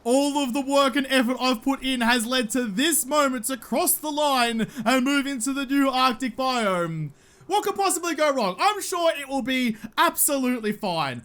all of the work and effort I've put in has led to this moment to cross the line and move into the new Arctic biome. What could possibly go wrong? I'm sure it will be absolutely fine.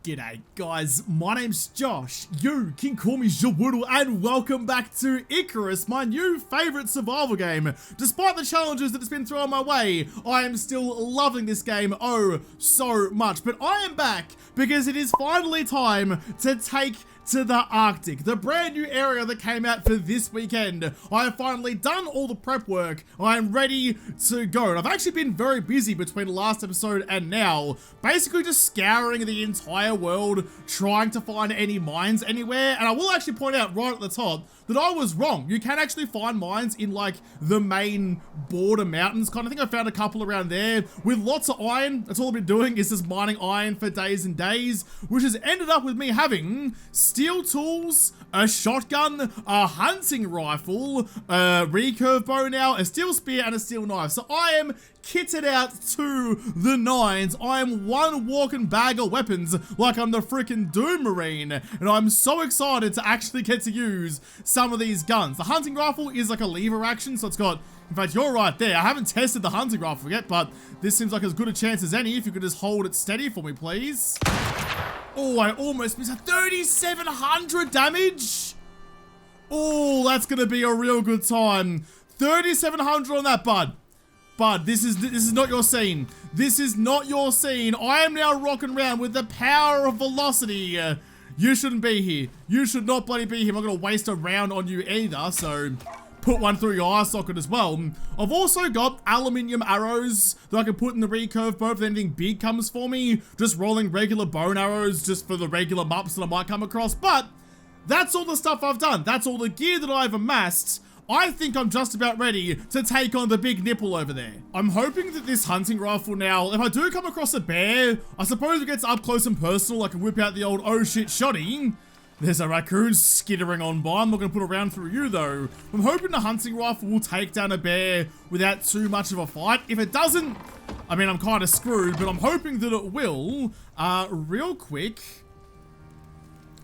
G'day guys, my name's Josh, you can call me Jawoodle, and welcome back to Icarus, my new favourite survival game. Despite the challenges that it's been thrown my way, I am still loving this game oh so much. But I am back because it is finally time to take to the Arctic, the brand new area that came out for this weekend. I have finally done all the prep work. I am ready to go. And I've actually been very busy between last episode and now, basically just scouring the entire world, trying to find any mines anywhere. And I will actually point out right at the top that I was wrong. You can actually find mines in like the main border mountains kind of thing. I found a couple around there with lots of iron. That's all I've been doing is just mining iron for days and days, which has ended up with me having steel tools, a shotgun, a hunting rifle, a recurve bow now, a steel spear, and a steel knife. So I am kitted out to the nines. I am one walking bag of weapons like I'm the freaking Doom Marine, and I'm so excited to actually get to use some of these guns. The hunting rifle is like a lever action, so it's got, in fact, you're right there. I haven't tested the hunting rifle yet, but this seems like as good a chance as any. If you could just hold it steady for me, please. Oh, I almost missed a 3,700 damage. Oh, that's gonna be a real good time. 3,700 on that, bud. Bud, this is not your scene. This is not your scene. I am now rocking around with the power of velocity. You shouldn't be here. You should not bloody be here. I'm not gonna waste a round on you either, so put one through your eye socket as well. I've also got aluminium arrows that I can put in the recurve bow if anything big comes for me. Just rolling regular bone arrows just for the regular mups that I might come across. But that's all the stuff I've done. That's all the gear that I've amassed. I think I'm just about ready to take on the big nipple over there. I'm hoping that this hunting rifle now, if I do come across a bear, I suppose it gets up close and personal. I can whip out the old oh shit shotty. There's a raccoon skittering on by. I'm not going to put a round through you though. I'm hoping the hunting rifle will take down a bear without too much of a fight. If it doesn't, I mean, I'm kind of screwed, but I'm hoping that it will. Real quick.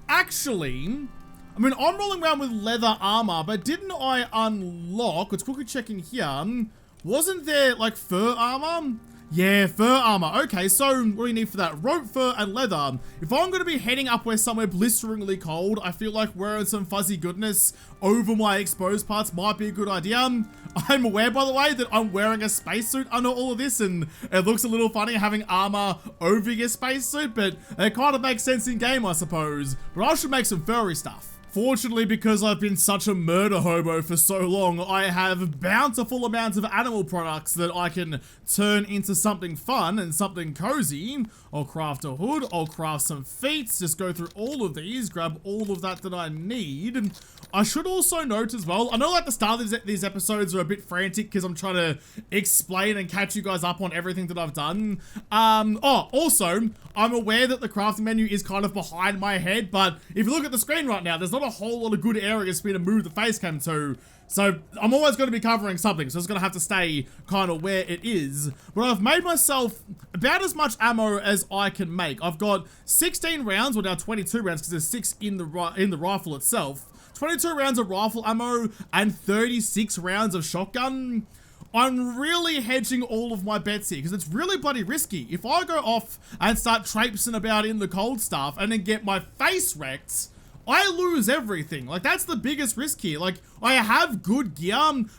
Actually, I mean, I'm rolling around with leather armor, but didn't I unlock, let's quickly check in here, wasn't there like fur armor? Yeah, fur armor. Okay, so what do you need for that? Rope, fur, and leather. If I'm going to be heading up where somewhere blisteringly cold, I feel like wearing some fuzzy goodness over my exposed parts might be a good idea. I'm aware, by the way, that I'm wearing a spacesuit under all of this, and it looks a little funny having armor over your spacesuit, but it kind of makes sense in game, I suppose. But I should make some furry stuff. Fortunately, because I've been such a murder hobo for so long, I have bountiful amounts of animal products that I can turn into something fun and something cozy. I'll craft a hood, I'll craft some feet, just go through all of these, grab all of that I need. I should also note as well, I know like the start of these episodes are a bit frantic because I'm trying to explain and catch you guys up on everything that I've done. Also, I'm aware that the crafting menu is kind of behind my head, but if you look at the screen right now, there's not a whole lot of good areas for me to move the face cam to. So I'm always going to be covering something, so it's going to have to stay kind of where it is. But I've made myself about as much ammo as I can make. I've got 16 rounds, or now 22 rounds because there's 6 in the rifle itself. 22 rounds of rifle ammo and 36 rounds of shotgun. I'm really hedging all of my bets here because it's really bloody risky. If I go off and start traipsing about in the cold stuff and then get my face wrecked, I lose everything. Like, that's the biggest risk here. Like, I have good gear,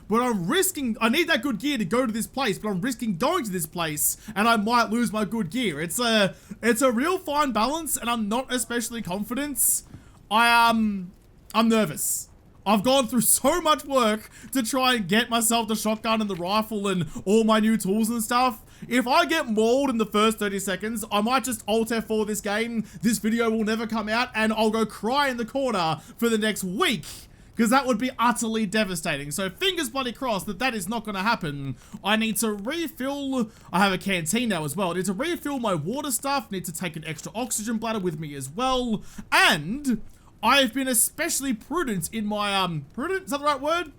but I'm risking, I need that good gear to go to this place, but I'm risking going to this place and I might lose my good gear. It's a real fine balance, and I'm not especially confident. I'm nervous. I've gone through so much work to try and get myself the shotgun and the rifle and all my new tools and stuff. If I get mauled in the first 30 seconds, I might just Alt F4 this game. This video will never come out and I'll go cry in the corner for the next week, because that would be utterly devastating. So fingers bloody crossed that that is not going to happen. I need to refill, I have a canteen now as well. I need to refill my water stuff, need to take an extra oxygen bladder with me as well. And I've been especially prudent in my, prudent, is that the right word?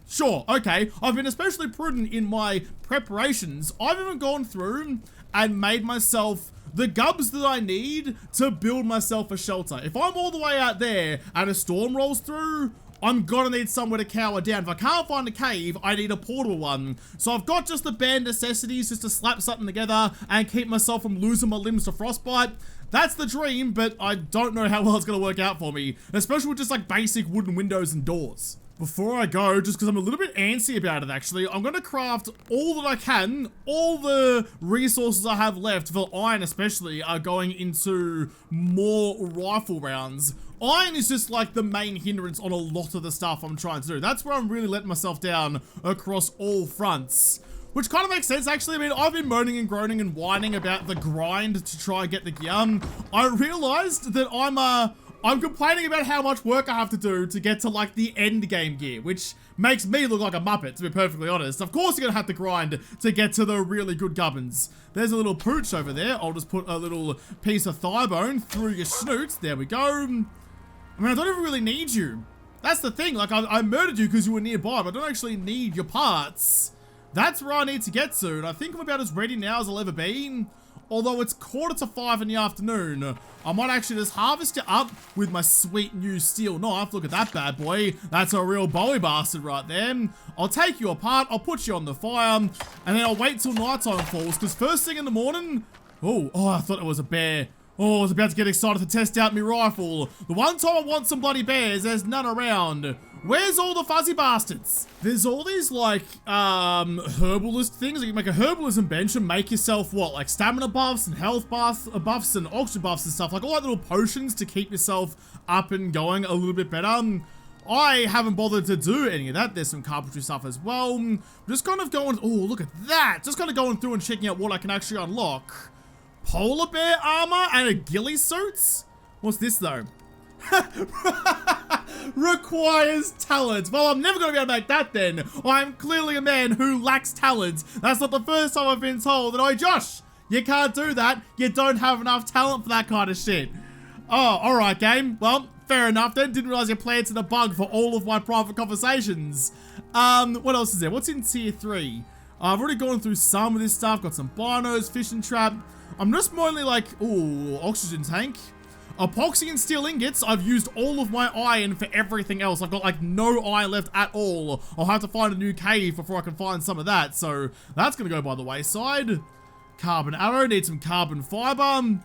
Sure, okay. I've been especially prudent in my preparations. I've even gone through and made myself the gubs that I need to build myself a shelter. If I'm all the way out there and a storm rolls through, I'm gonna need somewhere to cower down. If I can't find a cave, I need a portable one. So I've got just the bare necessities just to slap something together and keep myself from losing my limbs to frostbite. That's the dream, but I don't know how well it's gonna work out for me, especially with just like basic wooden windows and doors. Before I go, just because I'm a little bit antsy about it actually, I'm gonna craft all that I can. All the resources I have left, for iron especially, are going into more rifle rounds. Iron is just like the main hindrance on a lot of the stuff I'm trying to do. That's where I'm really letting myself down across all fronts. Which kind of makes sense, actually. I mean, I've been moaning and groaning and whining about the grind to try and get the gear. I realized that I'm complaining about how much work I have to do to get to, like, the end game gear, which makes me look like a muppet, to be perfectly honest. Of course you're gonna have to grind to get to the really good gubbins. There's a little pooch over there. I'll just put a little piece of thigh bone through your snoot. There we go. I mean, I don't even really need you. That's the thing, like, I murdered you because you were nearby, but I don't actually need your parts. That's where I need to get to, and I think I'm about as ready now as I'll ever be. Although it's 4:45 in the afternoon, I might actually just harvest you up with my sweet new steel knife. Look at that bad boy. That's a real Bowie bastard right there. I'll take you apart, I'll put you on the fire, and then I'll wait till nighttime falls, because first thing in the morning... Oh, I thought it was a bear. Oh, I was about to get excited to test out my rifle. The one time I want some bloody bears, there's none around. Where's all the fuzzy bastards? There's all these, like, herbalist things. You can make a herbalism bench and make yourself, what, like stamina buffs and health buffs and oxygen buffs and stuff. Like, all that little potions to keep yourself up and going a little bit better. I haven't bothered to do any of that. There's some carpentry stuff as well. I'm just kind of going, oh, look at that. Just kind of going through and checking out what I can actually unlock. Polar bear armor and a ghillie suit? What's this though? Requires talent. Well, I'm never going to be able to make that then. I'm clearly a man who lacks talent. That's not the first time I've been told that, oh, Josh, you can't do that. You don't have enough talent for that kind of shit. Oh, alright, game. Well, fair enough then. Didn't realize you planted a bug for all of my private conversations. What else is there? What's in tier 3? I've already gone through some of this stuff. Got some binos, fishing trap. I'm just mainly like, ooh, oxygen tank. Epoxy and steel ingots. I've used all of my iron for everything else. I've got like no iron left at all. I'll have to find a new cave before I can find some of that. So that's going to go by the wayside. Carbon arrow. Need some carbon fiber.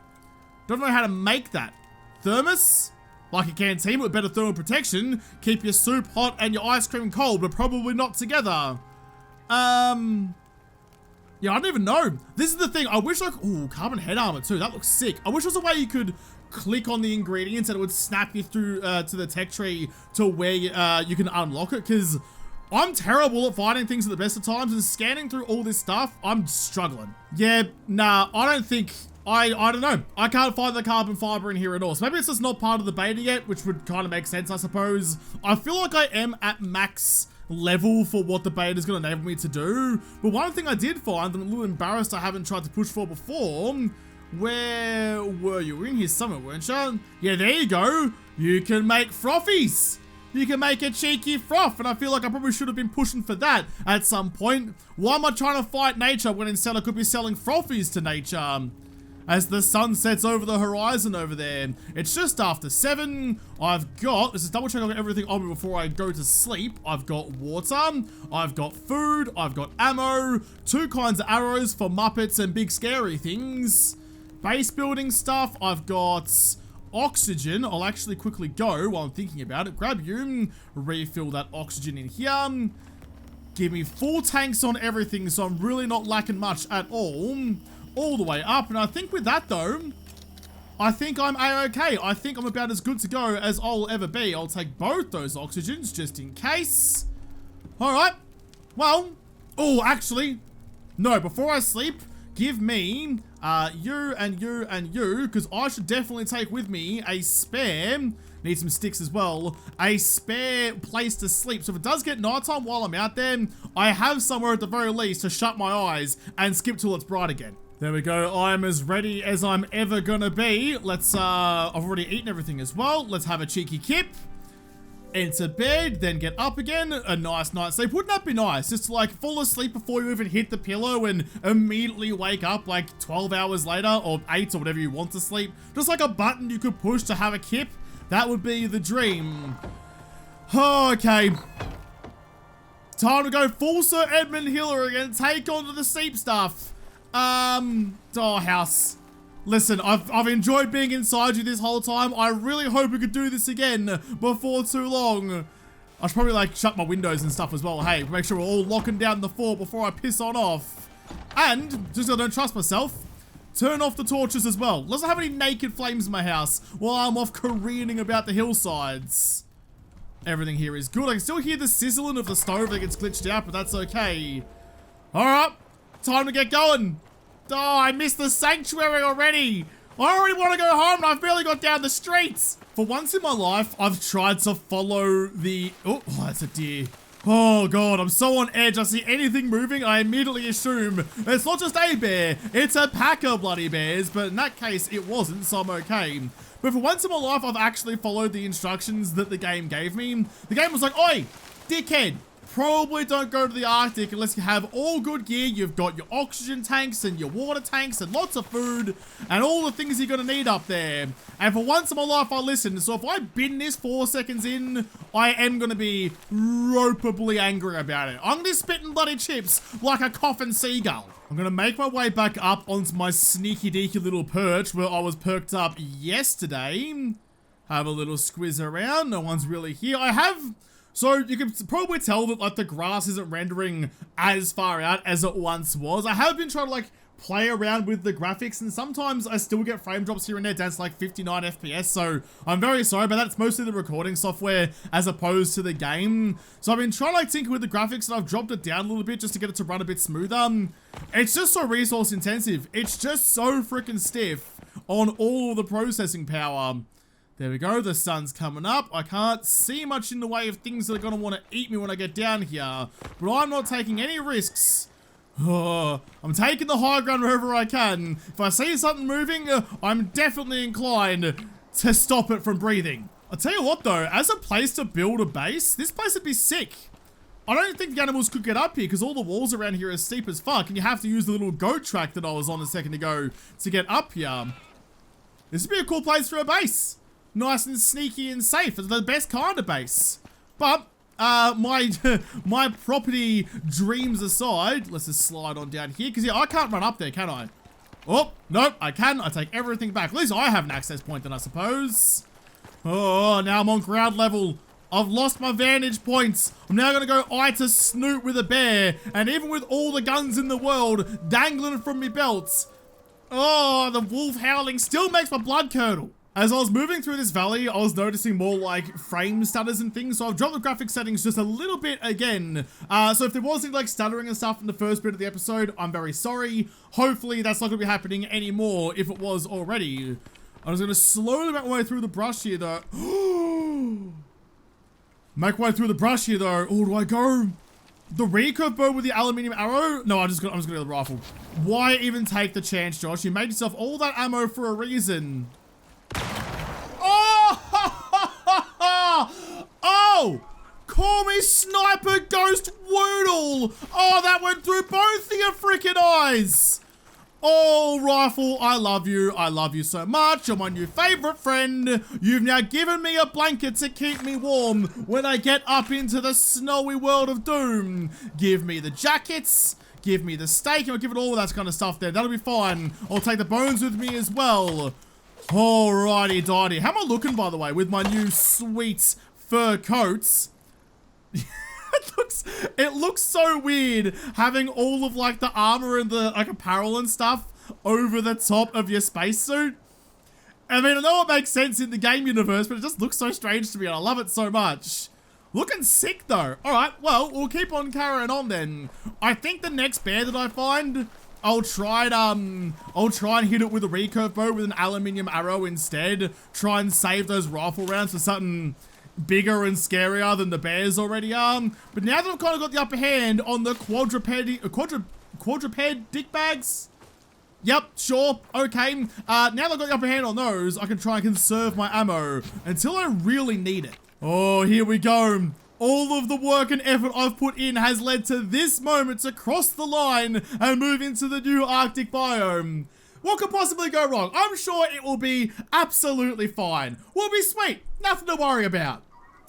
Don't know how to make that. Thermos. Like a canteen with better thermal protection. Keep your soup hot and your ice cream cold, but probably not together. Yeah, I don't even know. This is the thing. I wish like, ooh, carbon head armor too. That looks sick. I wish there was a way you could click on the ingredients and it would snap you through to the tech tree to where you can unlock it. Because I'm terrible at finding things at the best of times and scanning through all this stuff. I'm struggling. Yeah, nah, I don't think. I don't know. I can't find the carbon fiber in here at all. So maybe it's just not part of the beta yet, which would kind of make sense, I suppose. I feel like I am at max level for what the beta is going to enable me to do. But one thing I did find, I'm a little embarrassed I haven't tried to push for before. Where were you? We're in here somewhere, weren't you? Yeah, there you go. You can make frothies. You can make a cheeky froth, and I feel like I probably should have been pushing for that at some point. Why am I trying to fight nature when instead I could be selling frothies to nature? As the sun sets over the horizon over there. It's just after 7. I've got, let's just double check I've got everything on me before I go to sleep. I've got water, I've got food, I've got ammo, 2 kinds of arrows for Muppets and big scary things. Base building stuff, I've got oxygen. I'll actually quickly go while I'm thinking about it. Grab you, refill that oxygen in here. Give me full tanks on everything, so I'm really not lacking much at all the way up. And I think with that though, I think I'm a-okay. I think I'm about as good to go as I'll ever be. I'll take both those oxygens just in case. All right, well, oh, actually, no, before I sleep, give me you and you and you, because I should definitely take with me a spare, need some sticks as well, a spare place to sleep. So if it does get nighttime while I'm out there, I have somewhere at the very least to shut my eyes and skip till it's bright again. There we go. I'm as ready as I'm ever gonna be. Let's, I've already eaten everything as well. Let's have a cheeky kip. into bed, then get up again, a nice night's sleep. Wouldn't that be nice? Just to like fall asleep before you even hit the pillow and immediately wake up like 12 hours later, or 8 or whatever you want to sleep. Just like a button you could push to have a kip. That would be the dream. Okay. Time to go full Sir Edmund Hillary and take on to the steep stuff. House. Listen, I've enjoyed being inside you this whole time. I really hope we could do this again before too long. I should probably like shut my windows and stuff as well. Hey, make sure we're all locking down the fort before I piss on off. And, just because I don't trust myself, turn off the torches as well. Let's not have any naked flames in my house while I'm off careening about the hillsides. Everything here is good. I can still hear the sizzling of the stove that gets glitched out, but that's okay. Alright, time to get going. Oh, I missed the sanctuary already. I already want to go home and I've barely got down the streets. For once in my life, I've tried to follow the... Oh, that's a deer. Oh god, I'm so on edge. I see anything moving, I immediately assume it's not just a bear, it's a pack of bloody bears, but in that case, it wasn't, so I'm okay. But for once in my life, I've actually followed the instructions that the game gave me. The game was like, oi, dickhead, probably don't go to the Arctic unless you have all good gear. You've got your oxygen tanks and your water tanks and lots of food and all the things you're gonna need up there. And for once in my life, I listened. So if I bin this 4 seconds in, I am gonna be ropeably angry about it. I'm gonna be spitting bloody chips like a coffin seagull. I'm gonna make my way back up onto my sneaky deaky little perch where I was perked up yesterday. Have a little squiz around. No one's really here. So you can probably tell that like the grass isn't rendering as far out as it once was. I have been trying to like play around with the graphics and sometimes I still get frame drops here and there down to like 59 FPS. So I'm very sorry, but that's mostly the recording software as opposed to the game. So I've been trying to like tinker with the graphics and I've dropped it down a little bit just to get it to run a bit smoother. It's just so resource intensive. It's just so freaking stiff on all of the processing power. There we go, the sun's coming up. I can't see much in the way of things that are gonna want to eat me when I get down here, but I'm not taking any risks. I'm taking the high ground wherever I can. If I see something moving, I'm definitely inclined to stop it from breathing. I'll tell you what though, as a place to build a base, this place would be sick. I don't think the animals could get up here because all the walls around here are steep as fuck and you have to use the little goat track that I was on a second ago to get up here. This would be a cool place for a base. Nice and sneaky and safe. It's the best kind of base. But, my property dreams aside, let's just slide on down here. Because, yeah, I can't run up there, can I? Oh, nope, I can. I take everything back. At least I have an access point then, I suppose. Oh, now I'm on ground level. I've lost my vantage points. I'm now going to go eye to snoot with a bear. And even with all the guns in the world dangling from me belts, oh, the wolf howling still makes my blood curdle. As I was moving through this valley, I was noticing more like frame stutters and things, so I've dropped the graphic settings just a little bit again. So if there was any like stuttering and stuff in the first bit of the episode, I'm very sorry. Hopefully that's not going to be happening anymore if it was already. I was going to slowly make my way through the brush here though. Make my way through the brush here though. Oh, do I go the recurve bow with the aluminium arrow? No, I'm just gonna go the rifle. Why even take the chance, Josh? You made yourself all that ammo for a reason. Oh! Call me Sniper Ghost Woodle! Oh, that went through both of your freaking eyes! Oh, Rifle, I love you. I love you so much. You're my new favorite friend. You've now given me a blanket to keep me warm when I get up into the snowy world of doom. Give me the jackets. Give me the steak. I'll give it all that kind of stuff there. That'll be fine. I'll take the bones with me as well. Alrighty, dighty. How am I looking, by the way, with my new sweet fur coats? It looks so weird having all of like the armor and the like apparel and stuff over the top of your spacesuit. I mean, I know it makes sense in the game universe, but it just looks so strange to me and I love it so much. Looking sick though. Alright, well, we'll keep on carrying on then. I think the next bear that I find, I'll try and hit it with a recurve bow with an aluminium arrow instead. Try and save those rifle rounds for something bigger and scarier than the bears already are. But now that I've kind of got the upper hand on the quadruped dick bags. Yep, sure, okay. Now that I've got the upper hand on those, I can try and conserve my ammo until I really need it. Oh, here we go. All of the work and effort I've put in has led to this moment to cross the line and move into the new Arctic biome. What could possibly go wrong? I'm sure it will be absolutely fine. We'll be sweet. Nothing to worry about.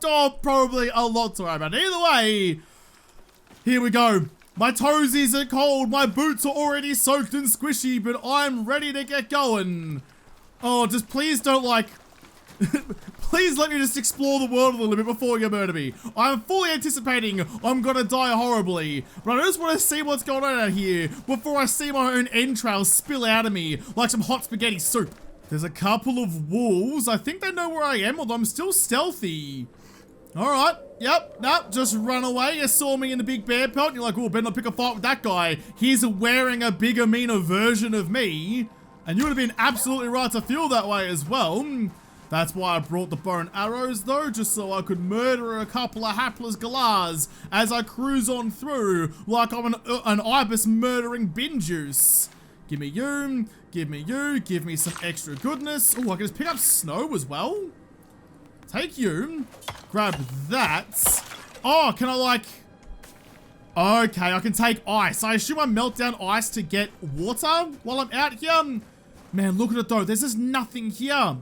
Oh, probably a lot to worry about. Either way, here we go. My toesies are cold. My boots are already soaked and squishy, but I'm ready to get going. Oh, just please don't like... Please let me just explore the world a little bit before you murder me. I'm fully anticipating I'm gonna die horribly, but I just want to see what's going on out here before I see my own entrails spill out of me like some hot spaghetti soup. There's a couple of wolves. I think they know where I am, although I'm still stealthy. Alright, yep, nope, just run away. You saw me in the big bear pelt and you're like, oh, better not pick a fight with that guy. He's wearing a bigger, meaner version of me. And you would have been absolutely right to feel that way as well. That's why I brought the bow and arrows though, just so I could murder a couple of hapless galahs as I cruise on through like I'm an ibis murdering bin juice. Give me you, give me you, give me some extra goodness. Oh, I can just pick up snow as well. Take you, grab that. Oh, can I like... Okay, I can take ice. I assume I melt down ice to get water while I'm out here. Man, look at it though, there's just nothing here.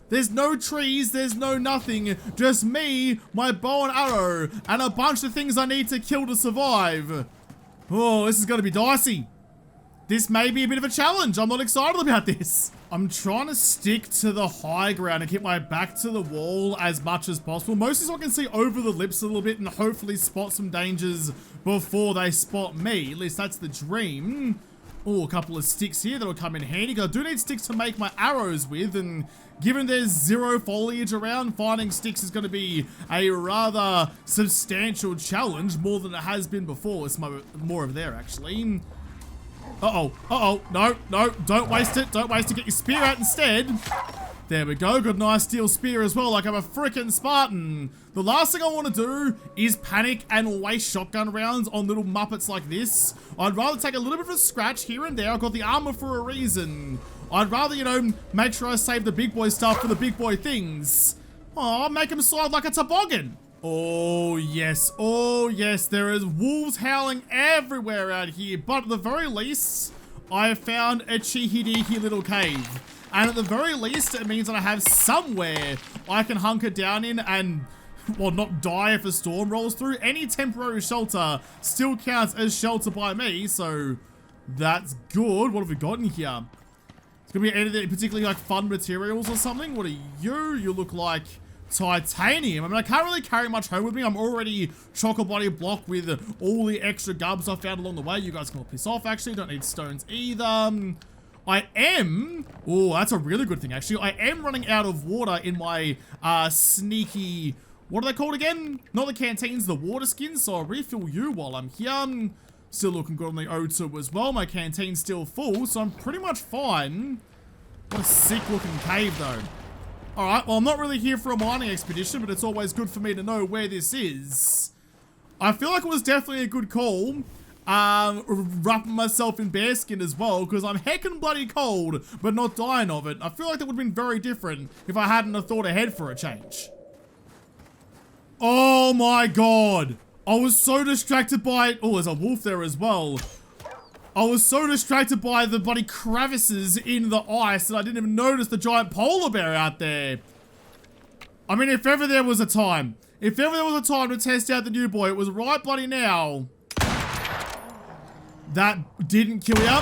There's no trees, there's no nothing, just me, my bow and arrow, and a bunch of things I need to kill to survive. Oh, this is gonna be dicey. This may be a bit of a challenge. I'm not excited about this. I'm trying to stick to the high ground and keep my back to the wall as much as possible, mostly so I can see over the lips a little bit and hopefully spot some dangers before they spot me. At least that's the dream. Oh, a couple of sticks here that'll come in handy, because I do need sticks to make my arrows with, and given there's zero foliage around, finding sticks is going to be a rather substantial challenge, more than it has been before. It's more over there, actually. Uh-oh, no, don't waste it, get your spear out instead. There we go, got a nice steel spear as well, like I'm a freaking Spartan. The last thing I want to do is panic and waste shotgun rounds on little muppets like this. I'd rather take a little bit of a scratch here and there. I've got the armor for a reason. I'd rather, you know, make sure I save the big boy stuff for the big boy things. Oh, make him slide like a toboggan. Oh yes, there is wolves howling everywhere out here, but at the very least, I have found a cheeky-deeky little cave. And at the very least, it means that I have somewhere I can hunker down in and, well, not die if a storm rolls through. Any temporary shelter still counts as shelter by me, so that's good. What have we got in here? It's gonna be anything particularly like fun materials or something. What are you? You look like titanium. I mean, I can't really carry much home with me. I'm already chock-a-bloody blocked with all the extra gubs I found along the way. You guys can all piss off, actually. Don't need stones either. I am, oh, that's a really good thing, actually. I am running out of water in my sneaky, what are they called again? Not the canteens, the water skins. So I'll refill you while I'm here. Still looking good on the O2 as well. My canteen's still full, so I'm pretty much fine. What a sick looking cave though. Alright, well, I'm not really here for a mining expedition, but it's always good for me to know where this is. I feel like it was definitely a good call. Wrapping myself in bearskin as well, because I'm heckin' bloody cold, but not dying of it. I feel like that would have been very different if I hadn't have thought ahead for a change. Oh my god. I was so distracted by... Oh, there's a wolf there as well. I was so distracted by the bloody crevices in the ice that I didn't even notice the giant polar bear out there. I mean, if ever there was a time to test out the new boy, it was right bloody now. That didn't kill you.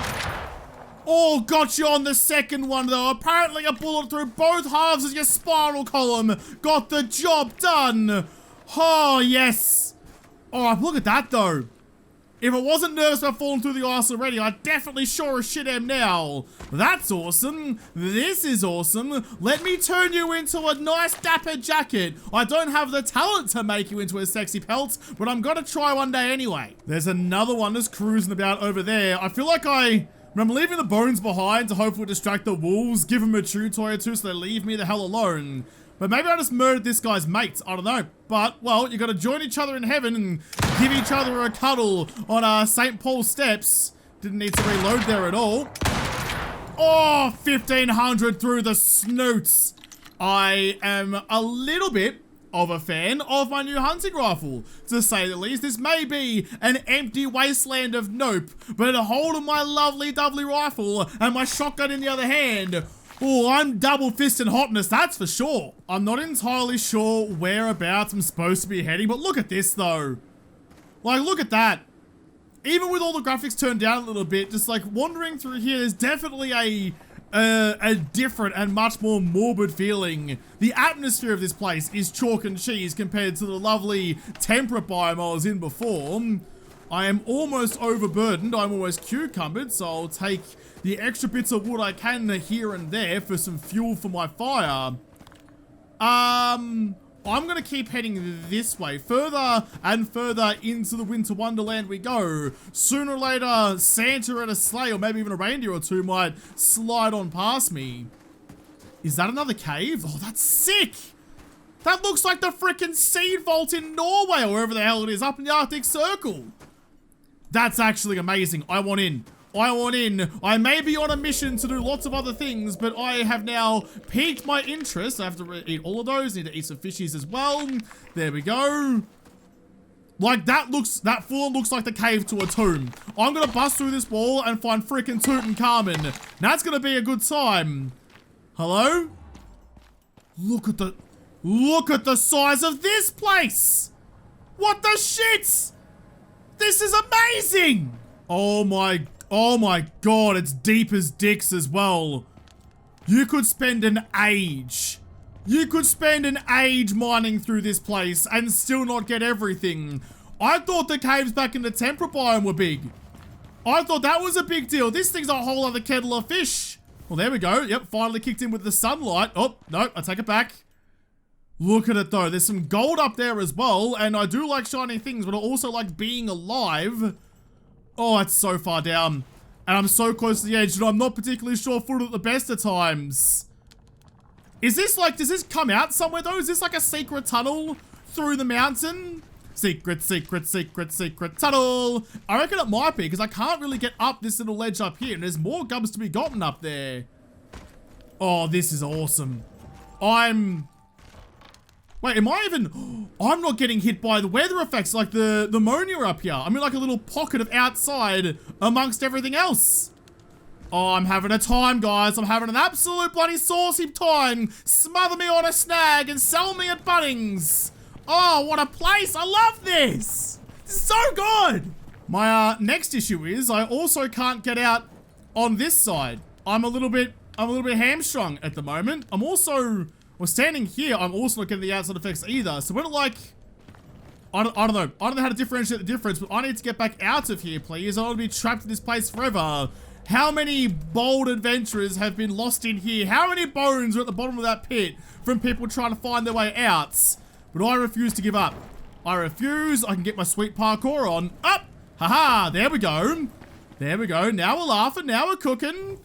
Oh, got you on the second one though. Apparently a bullet through both halves of your spinal column got the job done. Oh, yes. Oh, look at that though. If I wasn't nervous about falling through the ice already, I definitely sure as shit am now. That's awesome. This is awesome. Let me turn you into a nice dapper jacket. I don't have the talent to make you into a sexy pelt, but I'm gonna try one day anyway. There's another one just cruising about over there. I feel like I'm leaving the bones behind to hopefully distract the wolves, give them a chew toy or two so they leave me the hell alone. But maybe I just murdered this guy's mates. I don't know. But, well, you gotta join each other in heaven and give each other a cuddle on St. Paul's steps. Didn't need to reload there at all. Oh, 1500 through the snoots. I am a little bit of a fan of my new hunting rifle, to say the least. This may be an empty wasteland of nope, but holding my lovely dovely rifle and my shotgun in the other hand, oh, I'm double fisting hotness, that's for sure. I'm not entirely sure whereabouts I'm supposed to be heading, but look at this though. Like, look at that. Even with all the graphics turned down a little bit, just like wandering through here, there's definitely a different and much more morbid feeling. The atmosphere of this place is chalk and cheese compared to the lovely temperate biome I was in before. I am almost overburdened. I'm almost cucumbered, so I'll take the extra bits of wood I can here and there for some fuel for my fire. I'm gonna keep heading this way. Further and further into the winter wonderland we go. Sooner or later, Santa and a sleigh, or maybe even a reindeer or two, might slide on past me. Is that another cave? Oh, that's sick! That looks like the frickin' seed vault in Norway, or wherever the hell it is, up in the Arctic Circle. That's actually amazing. I want in. I want in. I may be on a mission to do lots of other things, but I have now piqued my interest. I have to eat all of those. Need to eat some fishies as well. There we go. Like, that full looks like the cave to a tomb. I'm gonna bust through this wall and find frickin' Tutankhamun. That's gonna be a good time. Hello? Look at the size of this place. What the shit? This is amazing. Oh my god, it's deep as dicks as well. You could spend an age. You could spend an age mining through this place and still not get everything. I thought the caves back in the temperate biome were big. I thought that was a big deal. This thing's a whole other kettle of fish. Well, there we go. Yep, finally kicked in with the sunlight. Oh, no, I take it back. Look at it though. There's some gold up there as well. And I do like shiny things, but I also like being alive. Oh, it's so far down. And I'm so close to the edge that I'm not particularly sure-footed at the best of times. Is this like, does this come out somewhere though? Is this like a secret tunnel through the mountain? Secret, secret, secret, secret tunnel. I reckon it might be, because I can't really get up this little ledge up here. And there's more gums to be gotten up there. Oh, this is awesome. Wait, am I even... I'm not getting hit by the weather effects like the ammonia up here. I'm in like a little pocket of outside amongst everything else. Oh, I'm having a time, guys. I'm having an absolute bloody saucy time. Smother me on a snag and sell me at Bunnings. Oh, what a place. I love this. This is so good. My next issue is I also can't get out on this side. I'm a little bit hamstrung at the moment. I'm also... Well, standing here, I'm also not getting the outside effects either. So we're like, I don't know. I don't know how to differentiate the difference, but I need to get back out of here, please. I don't want to be trapped in this place forever. How many bold adventurers have been lost in here? How many bones are at the bottom of that pit from people trying to find their way out? But I refuse to give up. I refuse. I can get my sweet parkour on. Up! Haha, there we go. There we go. Now we're laughing. Now we're cooking.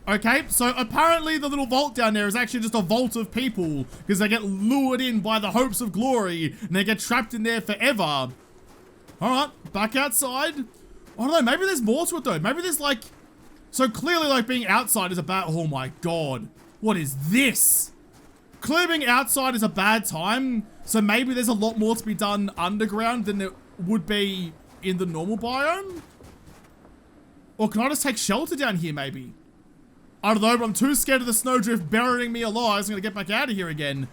Okay, so apparently the little vault down there is actually just a vault of people because they get lured in by the hopes of glory and they get trapped in there forever. All right, back outside. I don't know, maybe there's more to it though. Maybe there's like, so clearly like being outside is a bad, oh my God. What is this? Clearly being outside is a bad time. So maybe there's a lot more to be done underground than there would be in the normal biome. Or can I just take shelter down here maybe? I don't know, but I'm too scared of the snowdrift burying me alive. So I'm gonna get back out of here again.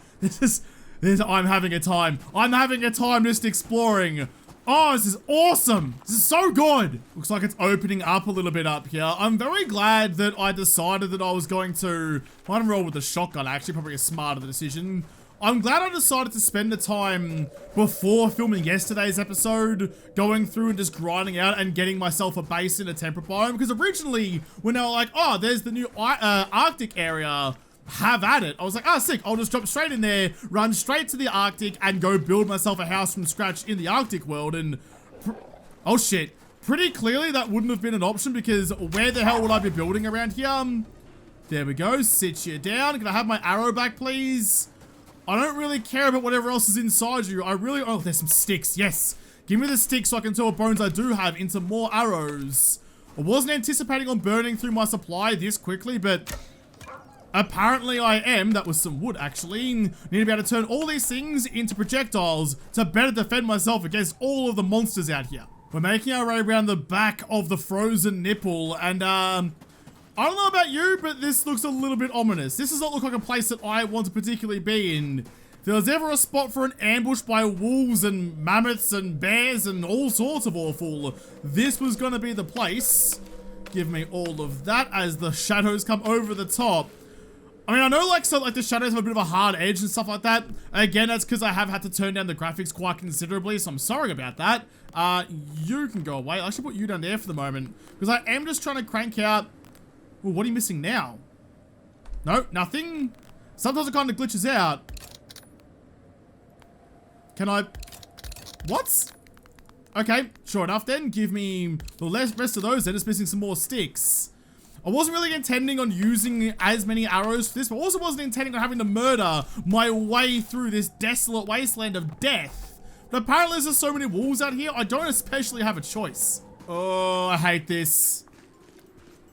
I'm having a time. I'm having a time just exploring. Oh, this is awesome. This is so good. Looks like it's opening up a little bit up here. I'm very glad that I decided that I was going to... I might roll with the shotgun, actually. Probably a smarter decision. I'm glad I decided to spend the time before filming yesterday's episode going through and just grinding out and getting myself a base in a temperate biome. Because originally, when they were like, oh, there's the new Arctic area, have at it. I was like, oh, sick. I'll just jump straight in there, run straight to the Arctic and go build myself a house from scratch in the Arctic world. And, oh shit. Pretty clearly that wouldn't have been an option because where the hell would I be building around here? There we go. Sit you down. Can I have my arrow back, please? I don't really care about whatever else is inside you. Oh, there's some sticks. Yes. Give me the sticks so I can turn what bones I do have into more arrows. I wasn't anticipating on burning through my supply this quickly, but Apparently I am. That was some wood, actually. Need to be able to turn all these things into projectiles to better defend myself against all of the monsters out here. We're making our way around the back of the frozen nipple, and I don't know about you, but this looks a little bit ominous. This does not look like a place that I want to particularly be in. If there was ever a spot for an ambush by wolves and mammoths and bears and all sorts of awful, this was going to be the place. Give me all of that as the shadows come over the top. I mean, I know like the shadows have a bit of a hard edge and stuff like that. Again, that's because I have had to turn down the graphics quite considerably, so I'm sorry about that. You can go away. I should put you down there for the moment, because I am just trying to crank out. Well, what are you missing now? No, nothing. Sometimes it kind of glitches out. Can I? What? Okay, sure enough then. Give me the rest of those then. It's missing some more sticks. I wasn't really intending on using as many arrows for this, but also wasn't intending on having to murder my way through this desolate wasteland of death. But apparently there's so many wolves out here, I don't especially have a choice. Oh, I hate this.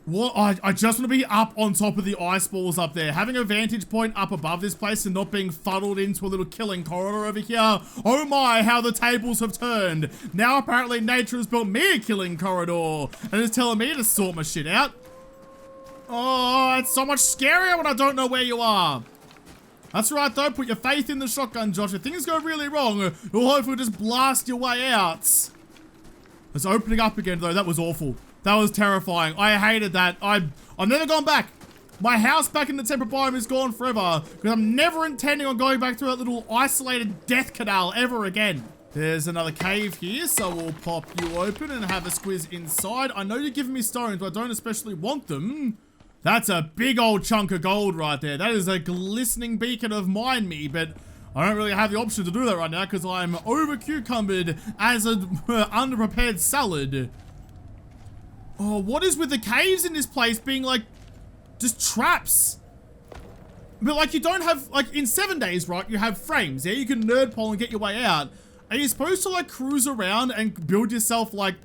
What? I just want to be up on top of the ice balls up there. Having a vantage point up above this place and not being funneled into a little killing corridor over here. Oh my, how the tables have turned. Now apparently nature has built me a killing corridor and is telling me to sort my shit out. Oh, it's so much scarier when I don't know where you are. That's right though, put your faith in the shotgun, Josh. If things go really wrong, you'll hopefully just blast your way out. It's opening up again though, that was awful. That was terrifying. I hated that. I'm never going back. My house back in the temperate biome is gone forever because I'm never intending on going back to that little isolated death canal ever again. There's another cave here, so we'll pop you open and have a squiz inside. I know you're giving me stones, but I don't especially want them. That's a big old chunk of gold right there. That is a glistening beacon of mine me, but I don't really have the option to do that right now because I'm over cucumbered as an underprepared salad. Oh, what is with the caves in this place being like just traps? But like you don't have, like in 7 days, right? You have frames. Yeah, you can nerd pole and get your way out. Are you supposed to like cruise around and build yourself like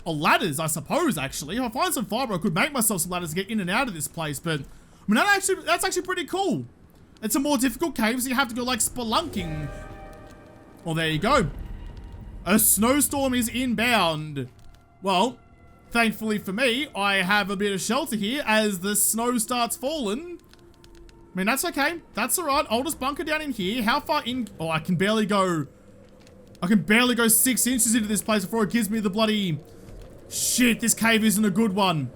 ladders, I suppose, actually. If I find some fiber, I could make myself some ladders to get in and out of this place, but I mean, that's actually pretty cool. It's a more difficult cave, so you have to go like spelunking. Well, there you go. A snowstorm is inbound. Well, thankfully for me, I have a bit of shelter here as the snow starts falling. I mean, that's okay. That's all right. I'll just bunker down in here. How far in? Oh, I can barely go 6 inches into this place before it gives me the bloody shit. This cave isn't a good one.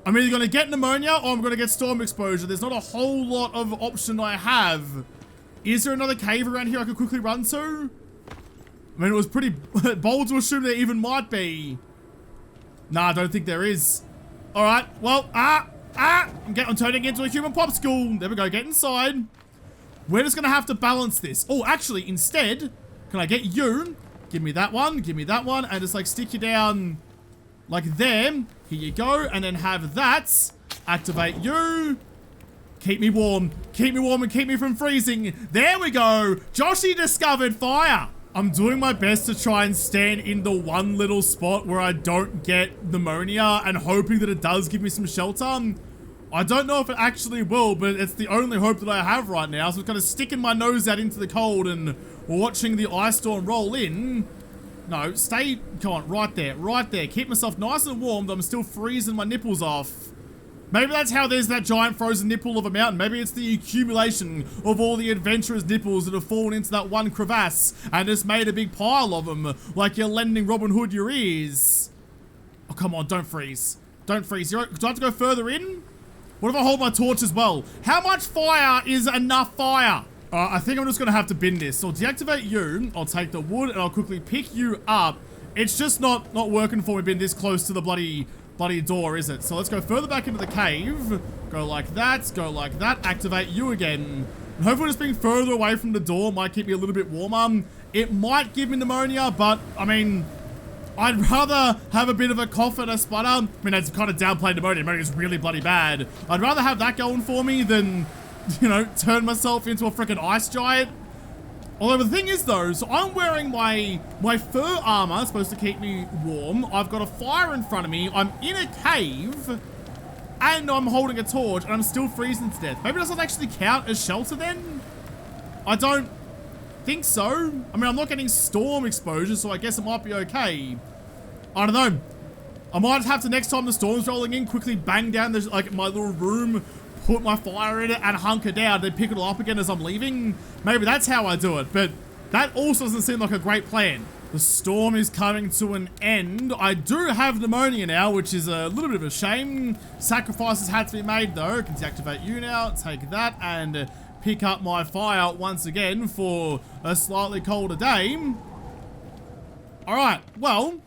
I'm either going to get pneumonia or I'm going to get storm exposure. There's not a whole lot of option I have. Is there another cave around here I could quickly run to? I mean, it was pretty bold to assume there even might be. Nah, I don't think there is. All right, well, I'm turning into a human popsicle. There we go, get inside. We're just gonna have to balance this. Oh, actually, instead, can I get you? Give me that one, and just like stick you down like there. Here you go, and then have that. Activate you. Keep me warm and keep me from freezing. There we go. Joshy discovered fire. I'm doing my best to try and stand in the one little spot where I don't get pneumonia and hoping that it does give me some shelter. I don't know if it actually will, but it's the only hope that I have right now. So I'm kind of sticking my nose out into the cold and watching the ice storm roll in. No, stay, come on, right there. Keep myself nice and warm, but I'm still freezing my nipples off. Maybe that's how there's that giant frozen nipple of a mountain. Maybe it's the accumulation of all the adventurous nipples that have fallen into that one crevasse and just made a big pile of them, like you're lending Robin Hood your ears. Oh, come on, don't freeze. Don't freeze. Do I have to go further in? What if I hold my torch as well? How much fire is enough fire? I think I'm just gonna have to bin this. So I'll deactivate you, I'll take the wood, and I'll quickly pick you up. It's just not working for me being this close to the bloody door, is it? So let's go further back into the cave. Go like that, activate you again. And hopefully just being further away from the door might keep me a little bit warmer. It might give me pneumonia, but I mean, I'd rather have a bit of a cough and a sputter. I mean, that's kind of downplayed pneumonia. Pneumonia is really bloody bad. I'd rather have that going for me than, you know, turn myself into a freaking ice giant. Although the thing is though, so I'm wearing my fur armor, supposed to keep me warm. I've got a fire in front of me. I'm in a cave. and I'm holding a torch, and I'm still freezing to death. Maybe it doesn't actually count as shelter then? I don't think so. I mean, I'm not getting storm exposure, so I guess it might be okay. I don't know. I might have to, next time the storm's rolling in, quickly bang down like my little room, put my fire in it, and hunker down, then pick it all up again as I'm leaving. Maybe that's how I do it, but that also doesn't seem like a great plan. The storm is coming to an end. I do have pneumonia now, which is a little bit of a shame. Sacrifices had to be made though. Can deactivate you now, take that, and pick up my fire once again for a slightly colder day. Alright, well,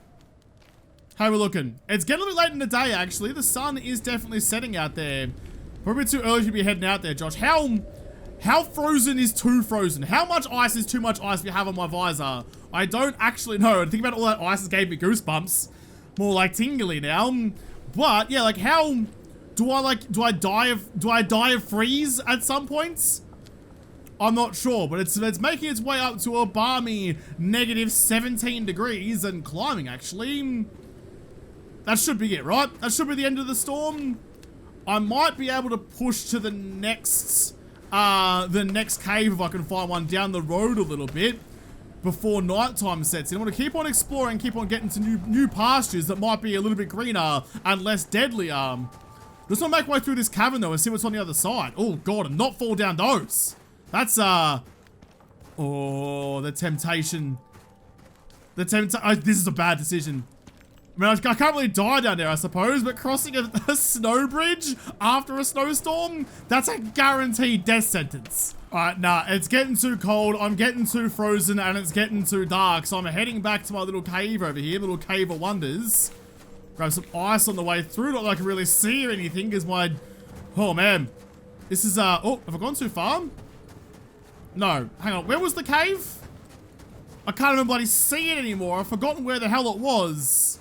how are we looking? It's getting a little bit late in the day actually. The sun is definitely setting out there. Probably too early to be heading out there, Josh. How frozen is too frozen? How much ice is too much ice we have on my visor? I don't actually know. Think about all that ice that gave me goosebumps. More like tingly now. But yeah, like how do I die of freeze at some points? I'm not sure, but it's making its way up to a balmy -17 degrees and climbing actually. That should be it, right? That should be the end of the storm. I might be able to push to the next cave if I can find one down the road a little bit before nighttime sets in. I want to keep on exploring, keep on getting to new pastures that might be a little bit greener and less deadly. Just want to make my way through this cavern though and see what's on the other side. Oh god, and not fall down those. That's oh, the temptation. This is a bad decision. I mean, I can't really die down there, I suppose, but crossing a snow bridge after a snowstorm, that's a guaranteed death sentence. Alright, nah, it's getting too cold, I'm getting too frozen, and it's getting too dark, so I'm heading back to my little cave over here, little cave of wonders. Grab some ice on the way through, not that I can really see or anything, because my... Oh, man. This is, oh, have I gone too far? No, hang on, where was the cave? I can't even bloody see it anymore, I've forgotten where the hell it was.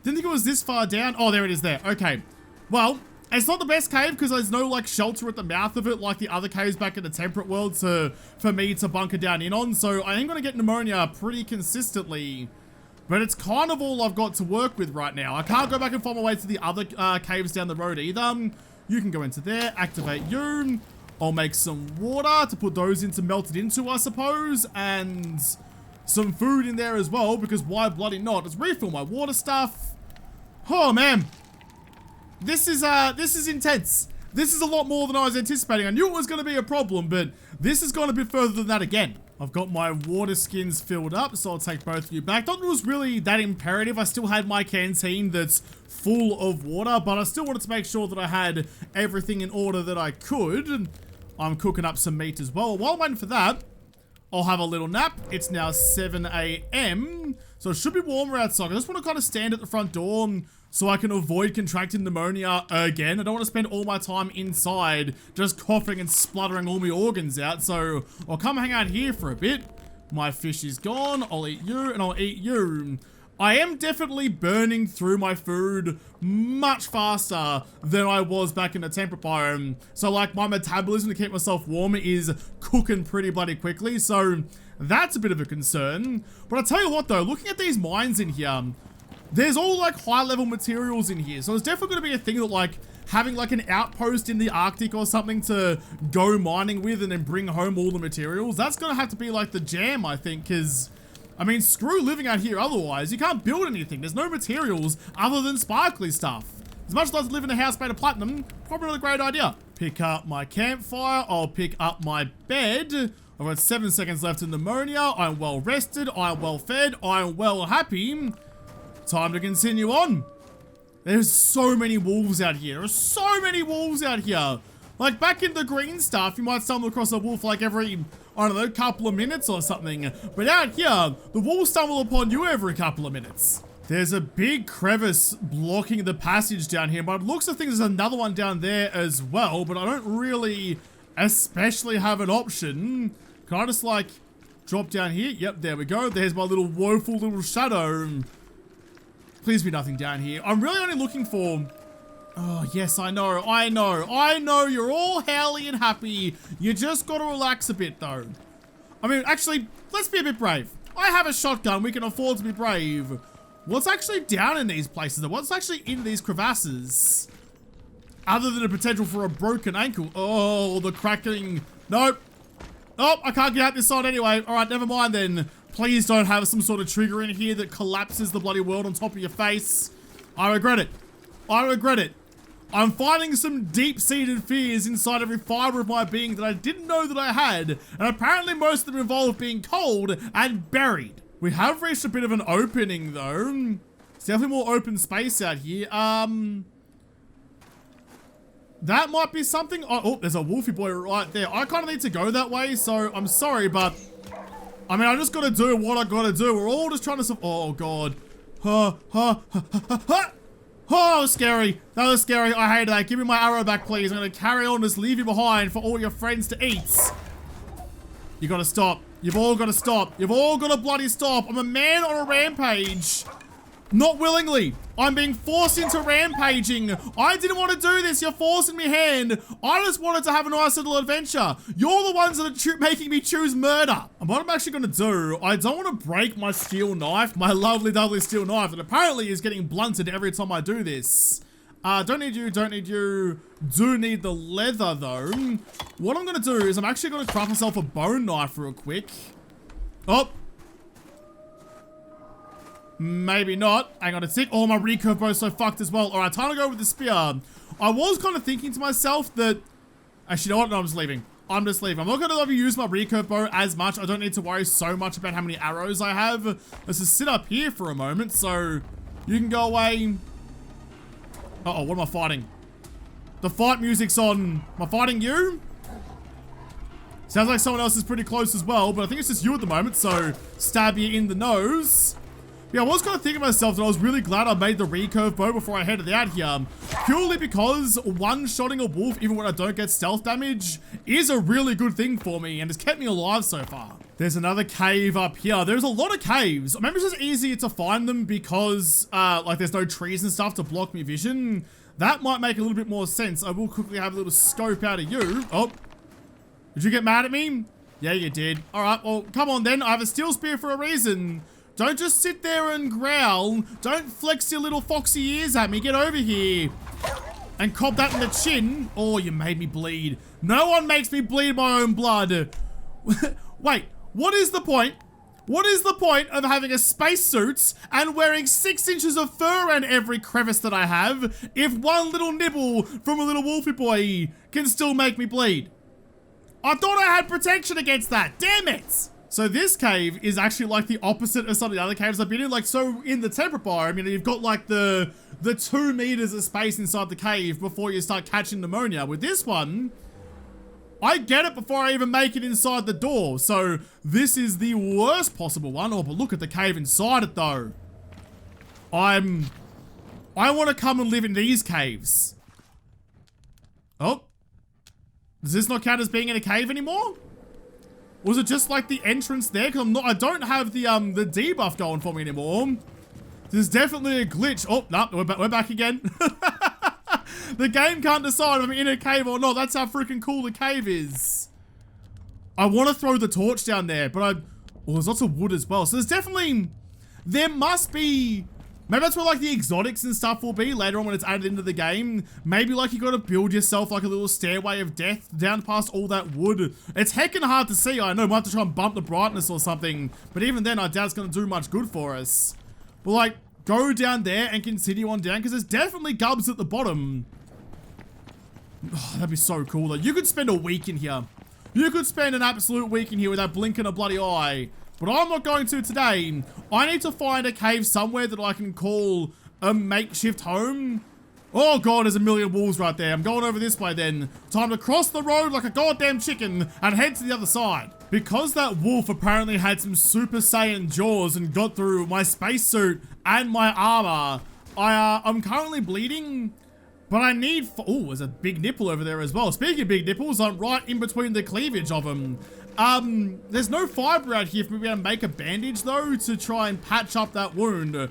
Didn't think it was this far down. Oh, there it is there. Okay. Well, it's not the best cave because there's no like shelter at the mouth of it like the other caves back in the temperate world for me to bunker down in on. So I am going to get pneumonia pretty consistently. But it's kind of all I've got to work with right now. I can't go back and find my way to the other caves down the road either. You can go into there, activate you. I'll make some water to put those into melted into, I suppose. And some food in there as well because why bloody not? Let's refill my water stuff. Oh man, this is intense. This is a lot more than I was anticipating. I knew it was going to be a problem, but this has gone a bit further than that again. I've got my water skins filled up, so I'll take both of you back. Not that it was really that imperative. I still had my canteen that's full of water, but I still wanted to make sure that I had everything in order that I could. I'm cooking up some meat as well. While I'm waiting for that, I'll have a little nap. It's now 7 AM, so it should be warmer outside. I just want to kind of stand at the front door so I can avoid contracting pneumonia again. I don't want to spend all my time inside just coughing and spluttering all my organs out, so I'll come hang out here for a bit. My fish is gone. I'll eat you and I'll eat you. I am definitely burning through my food much faster than I was back in the temperate biome. So like my metabolism to keep myself warm is cooking pretty bloody quickly. So that's a bit of a concern. But I tell you what though, looking at these mines in here, there's all like high level materials in here. So it's definitely going to be a thing that like having like an outpost in the Arctic or something to go mining with and then bring home all the materials. That's going to have to be like the jam, I think, because I mean, screw living out here otherwise. You can't build anything. There's no materials other than sparkly stuff. As much as I'd like to live in a house made of platinum, probably not a great idea. Pick up my campfire. I'll pick up my bed. I've got 7 seconds left in pneumonia. I'm well rested. I'm well fed. I'm well happy. Time to continue on. There's so many wolves out here. There are so many wolves out here. Like back in the green stuff, you might stumble across a wolf like every, I don't know, couple of minutes or something. But out here, the wolves stumble upon you every couple of minutes. There's a big crevice blocking the passage down here, but it looks like there's another one down there as well, but I don't really especially have an option. Can I just like drop down here? Yep, there we go. There's my little woeful little shadow. Please be nothing down here. I'm really only looking for... Oh, yes, I know you're all happy and happy. You just gotta relax a bit, though. I mean, actually, let's be a bit brave. I have a shotgun. We can afford to be brave. What's actually down in these places? What's actually in these crevasses? other than the potential for a broken ankle. Oh, the cracking. Nope. Oh, I can't get out this side anyway. All right, never mind then. Please don't have some sort of trigger in here that collapses the bloody world on top of your face. I regret it. I regret it. I'm finding some deep-seated fears inside every fiber of my being that I didn't know that I had, and apparently most of them involve being cold and buried. We have reached a bit of an opening though. There's definitely more open space out here. That might be something. Oh, there's a wolfie boy right there. I kind of need to go that way, so I'm sorry, but I mean, I just gotta do what I gotta do. We're all just trying to oh god. Oh, that was scary. That was scary. I hated that. Give me my arrow back, please. I'm gonna carry on and just leave you behind for all your friends to eat. You gotta stop. You've all gotta stop. You've all gotta bloody stop. I'm a man on a rampage. Not willingly. I'm being forced into rampaging. I didn't want to do this. You're forcing me hand. I just wanted to have a nice little adventure. You're the ones that are making me choose murder. And what I'm actually going to do, I don't want to break my steel knife, my lovely, lovely steel knife that apparently is getting blunted every time I do this. Don't need you, don't need you. Do need the leather though. What I'm going to do is I'm actually going to craft myself a bone knife real quick. Oh. Maybe not. Hang on a sec. Oh, my recurve bow's so fucked as well. All right, time to go with the spear. I was kind of thinking to myself that... Actually, you know what? No, I'm just leaving. I'm just leaving. I'm not going to use my recurve bow as much. I don't need to worry so much about how many arrows I have. Let's just sit up here for a moment. So, you can go away. Uh-oh, what am I fighting? The fight music's on. Am I fighting you? Sounds like someone else is pretty close as well, but I think it's just you at the moment. So, stab you in the nose. Yeah, I was kind of thinking to myself that I was really glad I made the recurve bow before I headed out here. Purely because one-shotting a wolf, even when I don't get stealth damage, is a really good thing for me and has kept me alive so far. There's another cave up here. There's a lot of caves. Maybe it's just easier to find them because, like, there's no trees and stuff to block me vision. That might make a little bit more sense. I will quickly have a little scope out of you. Oh, did you get mad at me? Yeah, you did. All right, well, come on then. I have a steel spear for a reason. Don't just sit there and growl. Don't flex your little foxy ears at me. Get over here. And cop that in the chin. Oh, you made me bleed. No one makes me bleed my own blood. Wait, what is the point? What is the point of having a spacesuit and wearing 6 inches of fur around every crevice that I have if one little nibble from a little wolfie boy can still make me bleed? I thought I had protection against that. Damn it. So this cave is actually like the opposite of some of the other caves I've been in. Like, so in the temperate biome, you know, you've got like the 2 meters of space inside the cave before you start catching pneumonia. With this one, I get it before I even make it inside the door. So this is the worst possible one. Oh, but look at the cave inside it though. I want to come and live in these caves. Oh, does this not count as being in a cave anymore? Was it just like the entrance there? Because I don't have the debuff going for me anymore. There's definitely a glitch. Oh, no, we're back again. The game can't decide if I'm in a cave or not. That's how freaking cool the cave is. I want to throw the torch down there, but well, there's lots of wood as well. So there's definitely, there must be, maybe that's where like the exotics and stuff will be later on when it's added into the game. Maybe like you got to build yourself like a little stairway of death down past all that wood. It's heckin' hard to see, I know. Might have to try and bump the brightness or something. But even then, I doubt it's going to do much good for us. But like, go down there and continue on down because there's definitely gubs at the bottom. Oh, that'd be so cool though. You could spend a week in here. You could spend an absolute week in here without blinking a bloody eye. But I'm not going to today. I need to find a cave somewhere that I can call a makeshift home. Oh god, there's a million wolves right there. I'm going over this way then. Time to cross the road like a goddamn chicken and head to the other side. Because that wolf apparently had some Super Saiyan jaws and got through my spacesuit and my armor, I'm currently bleeding. But I need, oh, there's a big nipple over there as well. Speaking of big nipples, I'm right in between the cleavage of them. There's no fiber out here for me to be able to make a bandage though to try and patch up that wound.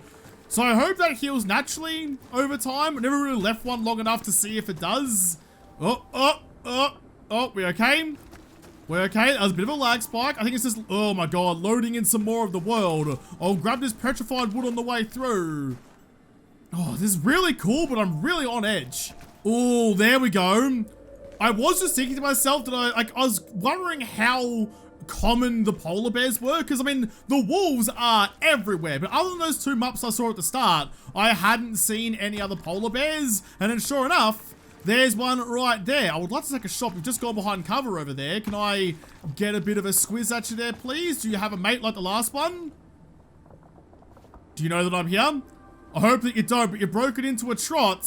So I hope that heals naturally over time. I never really left one long enough to see if it does. Oh, we okay? We're okay. That was a bit of a lag spike. I think it's just, oh my god, loading in some more of the world. I'll grab this petrified wood on the way through. Oh, this is really cool, but I'm really on edge. Oh, there we go. I was just thinking to myself that I was wondering how common the polar bears were, because I mean, the wolves are everywhere, but other than those two maps I saw at the start, I hadn't seen any other polar bears, and then sure enough, there's one right there. I would like to take a shot. We've just gone behind cover over there. Can I get a bit of a squiz at you there, please? Do you have a mate like the last one? Do you know that I'm here? I hope that you don't, but you're broken into a trot.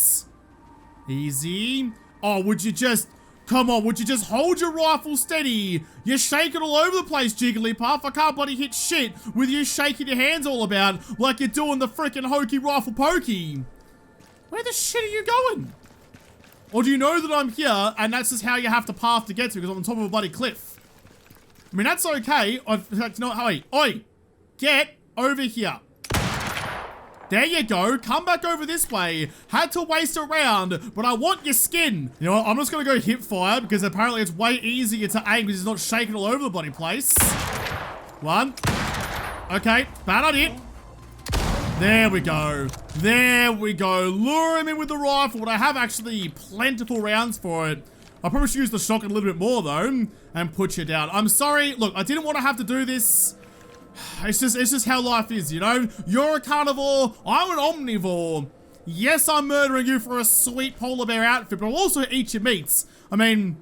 Easy. Oh, would you just... Come on, would you just hold your rifle steady? You're shaking all over the place, Jigglypuff. I can't bloody hit shit with you shaking your hands all about like you're doing the freaking hokey rifle pokey. Where the shit are you going? Or do you know that I'm here and that's just how you have to path to get to, because I'm on top of a bloody cliff? I mean, that's okay. In fact, no, hey, oi, get over here. There you go. Come back over this way. Had to waste a round, but I want your skin. You know what? I'm just going to go hip fire because apparently it's way easier to aim because it's not shaking all over the bloody place. One. Okay. Bad idea. There we go. There we go. Lure him in with the rifle, but I have actually plentiful rounds for it. I probably should use the shotgun a little bit more though and put you down. I'm sorry. Look, I didn't want to have to do this. It's just how life is, you know? You're a carnivore, I'm an omnivore. Yes, I'm murdering you for a sweet polar bear outfit, but I'll also eat your meats. I mean,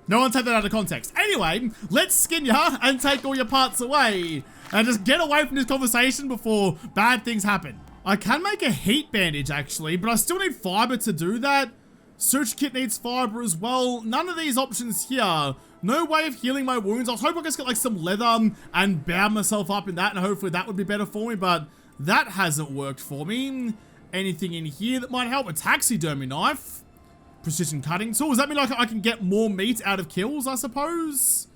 no one take that out of context. Anyway, let's skin ya and take all your parts away. And just get away from this conversation before bad things happen. I can make a heat bandage, actually, but I still need fiber to do that. Search kit needs fiber as well. None of these options here. No way of healing my wounds. I was hoping I could get like some leather and bound myself up in that, and hopefully that would be better for me, but that hasn't worked for me. Anything in here that might help? A taxidermy knife. Precision cutting tool. Does that mean like I can get more meat out of kills, I suppose?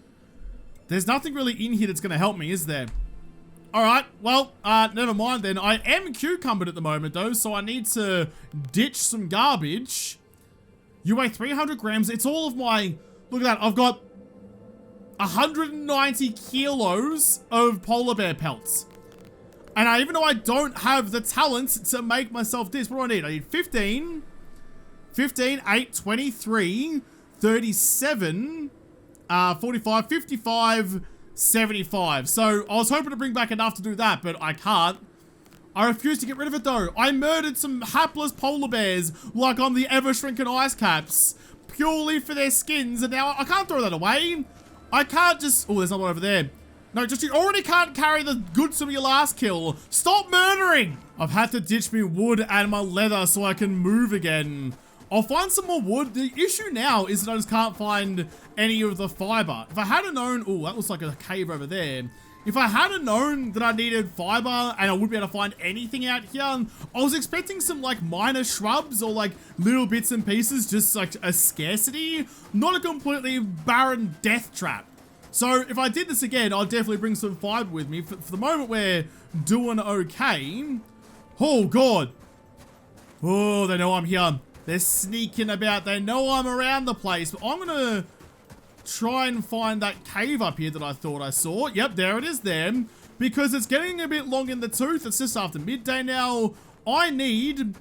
There's nothing really in here that's going to help me, is there? Alright, well, never mind then. I am cucumbered at the moment though, so I need to ditch some garbage. You weigh 300 grams. It's all of my... Look at that. I've got 190 kilos of polar bear pelts. And even though I don't have the talent to make myself this, what do I need? I need 15, 8, 23, 37, 45, 55, 75. So I was hoping to bring back enough to do that, but I can't. I refuse to get rid of it though. I murdered some hapless polar bears like on the ever-shrinking ice caps purely for their skins, and now I can't throw that away. I can't just... Oh, there's another one over there. No, just you already can't carry the goods from your last kill. Stop murdering! I've had to ditch me wood and my leather so I can move again. I'll find some more wood. The issue now is that I just can't find any of the fiber. If I had known... Oh, that looks like a cave over there. If I had known that I needed fiber and I wouldn't be able to find anything out here, I was expecting some like minor shrubs or like little bits and pieces, just like a scarcity, not a completely barren death trap. So if I did this again, I'll definitely bring some fiber with me. For the moment, we're doing okay. Oh God. Oh, they know I'm here. They're sneaking about. They know I'm around the place, but I'm gonna try and find that cave up here that I thought I saw. Yep, there it is there. Because it's getting a bit long in the tooth. It's just after midday now. I need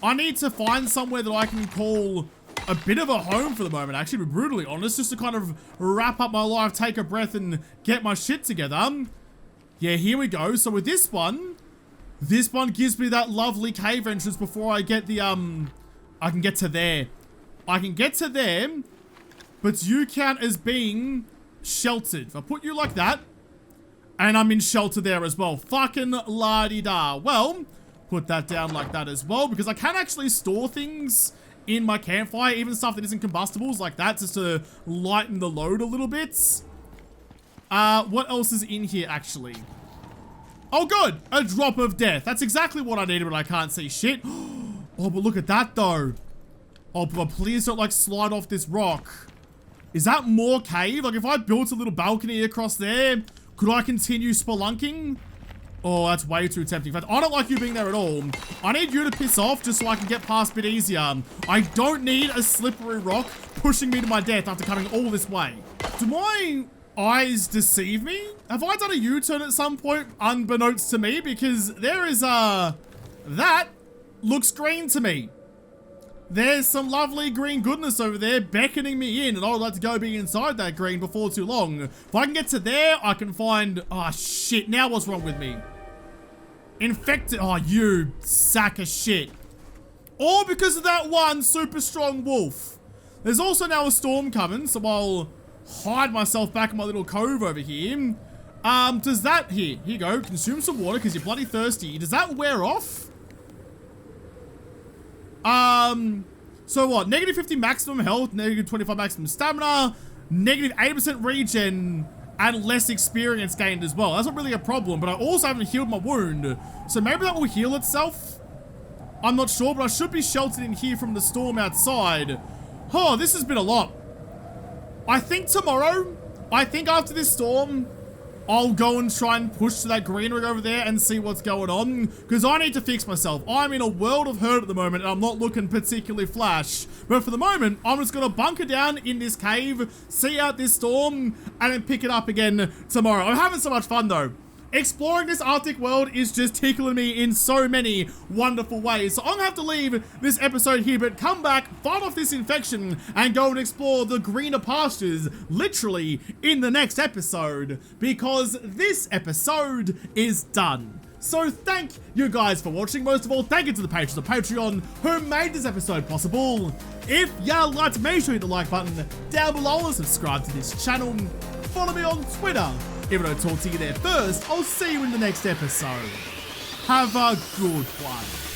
to find somewhere that I can call a bit of a home for the moment, actually, to be brutally honest, just to kind of wrap up my life, take a breath, and get my shit together. Yeah, here we go. So with this one gives me that lovely cave entrance before I get the, I can get to there. I can get to there, but you count as being sheltered. If I put you like that, and I'm in shelter there as well. Fucking la-di-da. Well, put that down like that as well, because I can actually store things in my campfire, even stuff that isn't combustibles like that, just to lighten the load a little bit. What else is in here, actually? Oh, good. A drop of death. That's exactly what I needed, but I can't see shit. Oh, but look at that, though. Oh, but please don't, like, slide off this rock. Is that more cave? Like, if I built a little balcony across there, could I continue spelunking? Oh, that's way too tempting. In fact, I don't like you being there at all. I need you to piss off just so I can get past a bit easier. I don't need a slippery rock pushing me to my death after coming all this way. Do my eyes deceive me? Have I done a U-turn at some point unbeknownst to me? Because there is that looks green to me. There's some lovely green goodness over there beckoning me in, and I would like to go be inside that green before too long. If I can get to there, I can find... Oh, shit. Now what's wrong with me? Infected... Oh, you sack of shit. All because of that one super strong wolf. There's also now a storm coming, so I'll hide myself back in my little cove over here. Does that... Here you go. Consume some water because you're bloody thirsty. Does that wear off? So what? Negative 50 maximum health, negative 25 maximum stamina, negative 80% regen, and less experience gained as well. That's not really a problem, but I also haven't healed my wound. So maybe that will heal itself? I'm not sure, but I should be sheltered in here from the storm outside. Oh, this has been a lot. I think after this storm, I'll go and try and push to that greenery over there and see what's going on, because I need to fix myself. I'm in a world of hurt at the moment, and I'm not looking particularly flash. But for the moment, I'm just going to bunker down in this cave, see out this storm, and then pick it up again tomorrow. I'm having so much fun, though. Exploring this Arctic world is just tickling me in so many wonderful ways. So I'm going to have to leave this episode here, but come back, fight off this infection, and go and explore the greener pastures, literally, in the next episode, because this episode is done. So thank you guys for watching. Most of all, thank you to the patrons of Patreon who made this episode possible. If you liked, make sure you hit the like button down below and subscribe to this channel. Follow me on Twitter. If I don't talk to you there first, I'll see you in the next episode. Have a good one.